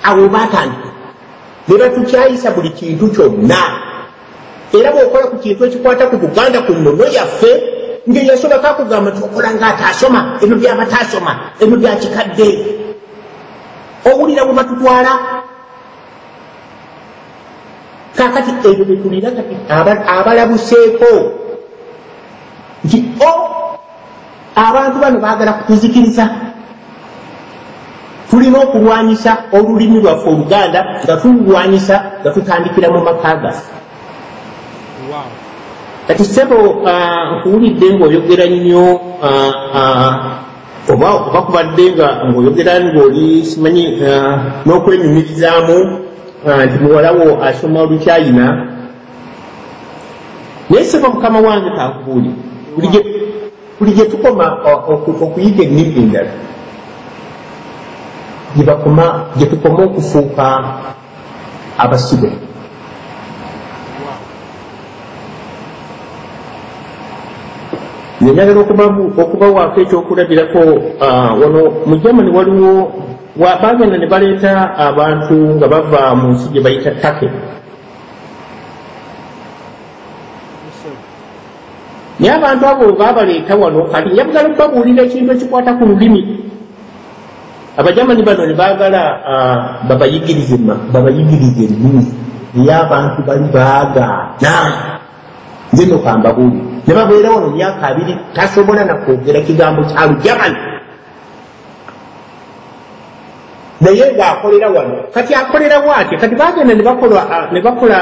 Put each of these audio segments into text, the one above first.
awo batandika ne batukyayisa buli kintu kyonna era bw'okola ku kintu ekikwata ku Buganda ku nnono yaffe ng'eyasoboka kugamba nti okola ng'ataasoma ebyo by'abataasoma ebyo bya kikadde owulira bwe batutwala kakati ebyo bye tulina kati abalabuseeko nti abantu bano baagala kutuzikiriza tulina okulwanyisa olulimi lwaffe Oluganda nga tululwanyisa nga tutandikira mu maka gaffe kati ssebo nkuwulidde ng'oyogera nnyo oba kubadde ng'oyogera ng'oli simanyi n'okwenyumirizaamu nti muwalawo asoma Olucyayina naye ssebo mukama wange kankubuuli buli gye tukoma okuyiga ennimi endala gye tukoma okufuuka abasibe njagala okubawaako ekyokulabirako wano mu Germany waliwo bagenda ne baleeta abantu nga bava mu nsi gye bayita Turkey naye abantu abo babaleeta wano kati njagala okubabuulira ekintu ekikwata ku lulimi Abajamani bano ne baagala babayigirize ennimi naye abantu bali baagaana nze nno kambabuuli ne babeera wano myaka 2 tasobola nakwogera kigambo kya Lujamani naye ng'akolera wano kati akolera bw'atyo kati bagenda ne bakola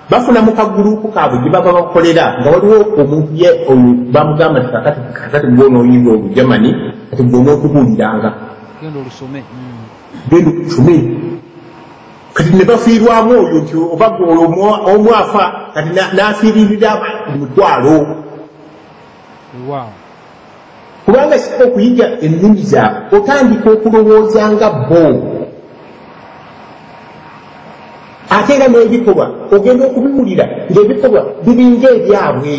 bafuna mu kaguruupu kaabwe gye baba bakolera nga waliwo omuntu ye oyo bamugamba nti kakati gw'onooyiga Olujamani kati gw'onootubuuliranga genda olusome kati ne bafiirwamu oyo nti oba omwafa kati n'afiiririra omutwalo kubanga sika okuyiga ennimi zaabwe otandika okulowooza nga bo ate era n'ebikolwa ogenda okubiwulira ng'ebikolwa biringa ebyabwe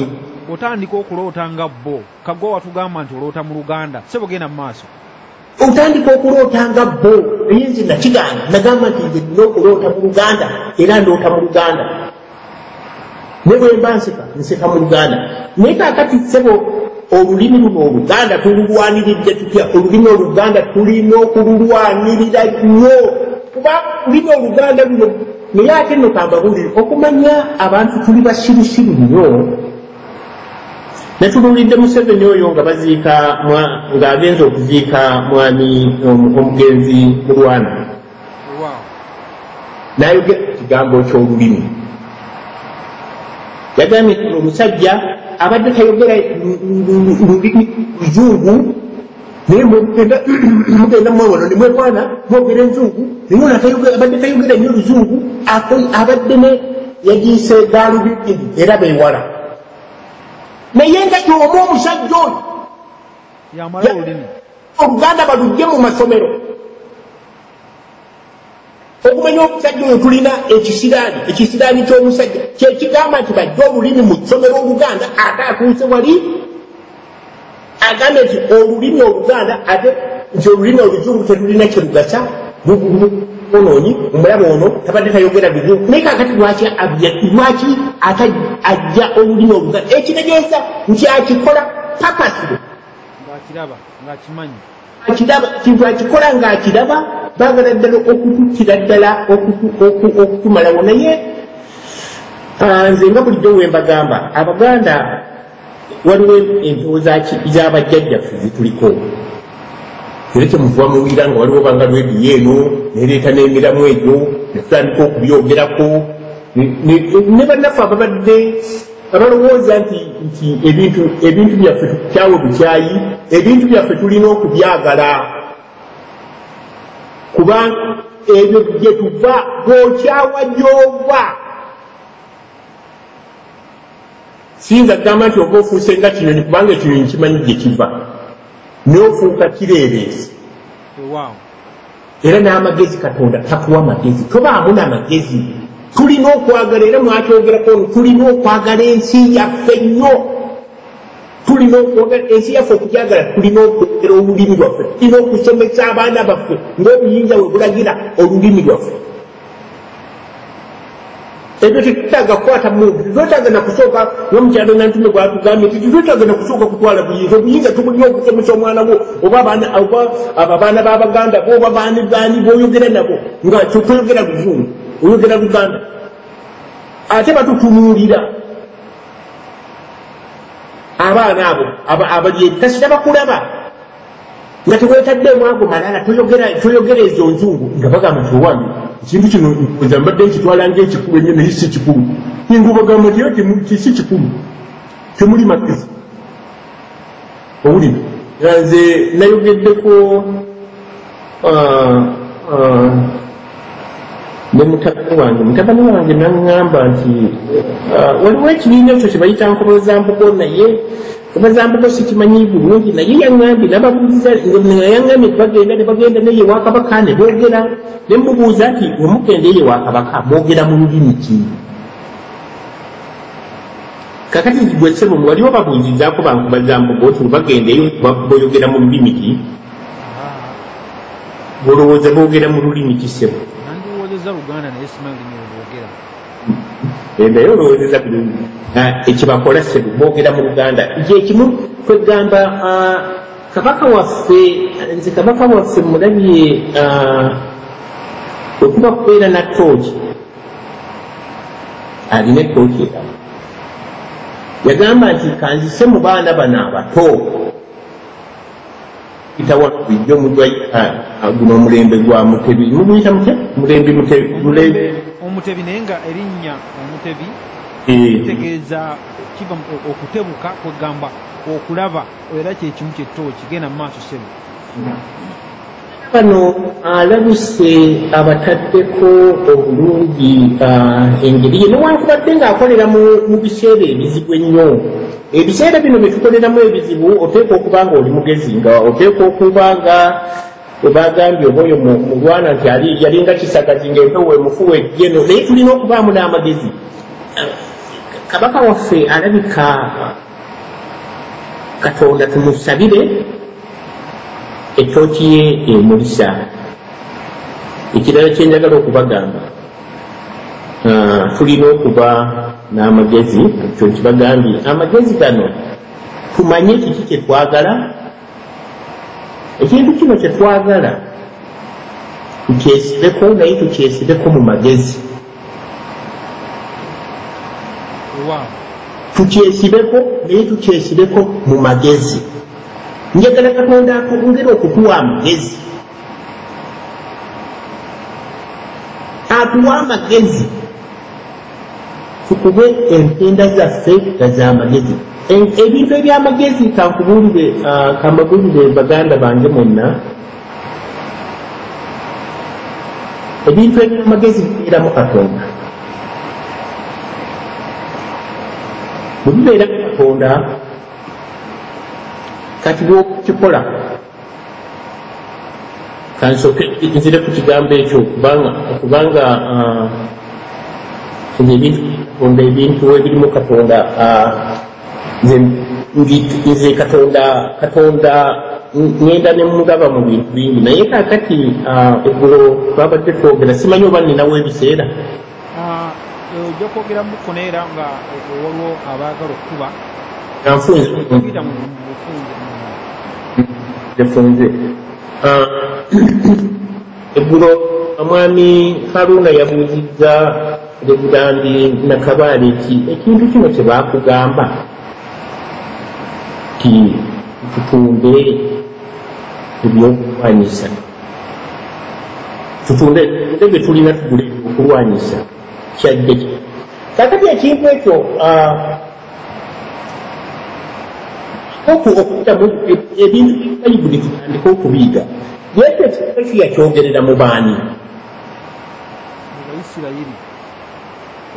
otandika okuloota nga bo kagwa watugamba nti oloota mu Luganda sebo genda mu maaso otandika okuloota nga bo naye nze nakigamba nagamba nti nze nina okuloota mu Luganda era ndoota mu Luganda ne bwe mba nseka mu Luganda naye kaakati ssebo olulimi luno Oluganda tululwaniridde tutya olulimi Oluganda tulina okululwanirira nnyo kuba olulimi Oluganda luno naye ate nno kambabuulire okumanya abantu tuli basirusiru nnyo netululidde Museveni oyo nga baziika ng'agenza okuziika mwami omugenzi Mulwana n'ayogera ekigambo ky'olulimi yagambye nti omusajja abadde tayogera lulimi Luzungu naye mugenda mwewano ne mwekwana mwogera enzungu naye ono abadde tayogera nnyo Luzungu abadde ne yagiise gaalubindi era beewala naye nga gy'omu omusajja oyo yamala olulimi Oluganda balugye mu masomero okumanya omusajja oyo tulina ekisiraani ky'omusajja kyekigamba nti bajja olulimi mu ssomero Oluganda ate atuuse wali agambye nti olulimi Oluganda ate nti olulimi Oluzungu tetulina kyerugasa onoonyi omulaba ono tabadde tayogera Luzungu naye kakati lwaki ajja olulimi Oluganda ekitegeeza nti akikola papasiro kintu akikola ng'akiraba baagala ddala okututtira ddala okutumalawo naye nze nga bulijjo we mbagamba Abaganda waliwo empewo z'abajjajjaffe zituliko era kyemuvuba muwulira nga waliwo banga lwediyo eno nereeta n'emiramu egyo netutandika okubyogerako ne bannaffe ababadde abalowooza nti ebintu byaffe tukyawe bukyayi ebintu byaffe tulina okubyagala kuba ebyo gye tuva bw'okyawa gy'ova siyinza kugamba nti oba ofuuse nga kinyonyi kubanga ekinyonyi kimanyi gye kiva n'ofuuka kireereese era n'amagezi Katonda takuwa magezi tobaamu n'amagezi tulina okwagala era mwakyogerako ono tulina okwagala ensi yaffe nnyo tulina okwagala ensi yaffe okugyagala tulina okwogera olulimi lwaffe tulina okusomesa abaana baffe ng'obuyinza bwe bulagira olulimi lwaffe. Ebyo tetutaaga kukwata muntu, tetwetaaga na kusooka ng'omukyalo Nantume bw'atugambye nti tetwetaaga na kusooka kutwala buyinza. Obuyinza tubulina okusomesa omwana wo oba abaana b'Abaganda bo oba baani b'oyogera nabo nga toyogera Luzungu, oyogera Luganda. Ate batutunuulira abaana abo abali ebikasira bakulaba nga teweetaddemu ago malala toyogera ezo nzungu nga bagamba nti owange ekintu kino nza mbadde nkitwala ng'ekikulu ennyo naye si kikulu. Ninga bagamba nti si kikulu, temuli magezi. Owulira nga nze nayogeddeko ne mutabani wange naŋŋamba nti waliwo ekibiina ekyo kye bayita Nkobazambugo, naye Nkobazambugo sikimanyi bulungi, naye yaŋŋambye nababuuza yaŋŋambye ne bagenda neye wa Kabaka ne boogera, ne mubuuza nti wemugenda eye wa Kabaka boogera mu lulimi ki? Kakati gwe ssebo waliwo babuuzizaako ba Nkobazambugo nti bagenda eyo boyogera mu lulimi ki? Bolowooza boogera mu lulimi ki ssebo? Luganda naye simanyi boogera. Naye olowoozeza bulungi ekibakola ssebo boogera mu Luganda. Gyekimu kwegamba Kabaka waffe mulabye okuba kubeera na ttooki, alina ettooki era yagamba nti kanzise mu baana bano abato itawa bijjo mudwai guno omulembe gwa Mutebi muguyita mutya mulembe Omutebi naye nga erinnya Omutebi kitegeeza kiva okutebuka kwegamba okulaba era kyekimu ky'ettooki genda mu maaso ssebo. Bano alabise abataddeko obulungi engeri ye newankubadde ng'akolera mu biseera ebizibu ennyo. Ebiseera bino bye tukoleramu ebizibu oteeka okuba nga oli mugezi, nga oteeka okuba nga webagambye oba oyo mulwana nti yalinga kisagazi ng'empewo emufuwa ejjeno, naye tulina okubaamu n'amagezi. Kabaka waffe alabika Katonda tumusabire ettooki ye emulisa. Ekirala kye njagala okubagamba tulina okuba n'amagezi. Ekyo kibagambye amagezi gano tumanye kiki kye twagala, ekintu kino kye twagala tukyesibeko, naye tukyesibeko mu magezi. Tukyesibeko naye tukyesibeko mu magezi. Njagala Katonda akwongera okutuwa amagezi, atuwa amagezi tukube empenda zaffe nga z'amagezi. Ebintu eby'amagezi kamagulire baganda bange mwonna, ebintu eby'amagezi bibeeramu Katonda. Bwe bibeeramu Katonda kati bw'okukikola kansooke nzire ku kigambo ekyo kubanga ebintu ebirimu Katonda nze Katonda ngenda ne mugaba mu bintu bingi, naye kaakati eggulo twabadde twogera, simanyi oba ninawo ebiseera ojja kwogeramuko neera nga waliwo abaagala okukuba efunze. Eggulo omwami Haruna yabuuzizza Lebudambi Nakabaale ekintu kino kye baakugamba ti tutunde ebyokulwanyisa, tutunde bye tulina tugule okulwanyisa kyadde ki. Kakati ekintu ekyo okuddamu ebintu Bayibuli tutandika okubiyiga. Yesu ekintu ekyo yakyogerera mu baani?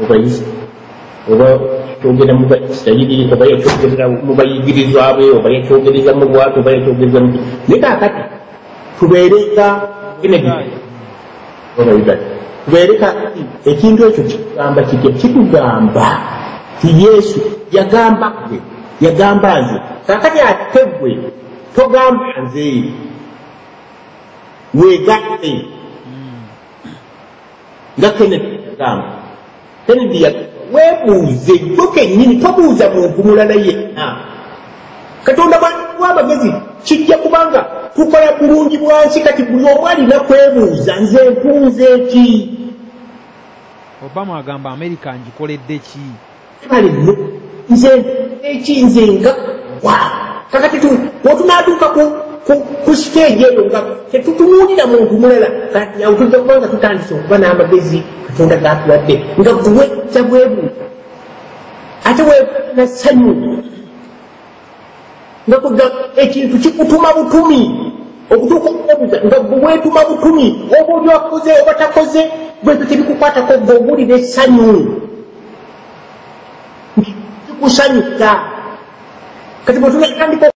Oba yakyogera mu Bayisirayiri, oba yakyogerera mu bayigirizwa be, oba yakyogereza mu bwatu, oba yakyogereza mu naye kaakati tubeereka tubeereka ekintu ekyo kitugamba kitya? Kitugamba ti Yesu yagamba nze, kaakati ate gwe togamba nze weegatte nga Kennedy Kennedy weebuuze gwe kennyini tobuuza muntu mulala yenna Katonda bw'amagezi kijja kubanga tukola bulungi bwansi kati buli omu alina kwebuuza nze ntuuze ki Obama agamba Amerika ngikoledde ki kale nze eki nze nga wa kakati wotunaaduuka ku stage eyo nga tetutunuulira muntu mulala kati awo tujja kubanga tutandise okuba n'amagezi Katonda gatuwadde nga guwejja bwebuuza ate weebana ssanyu nga ekintu kikutuma butumi okutuuka okubuuza nga bweetuma butumi oba oli wakoze oba takoze bwebyo tebikukwatako ng'owulira essanyu kikusanyuka kati bwe tunatandika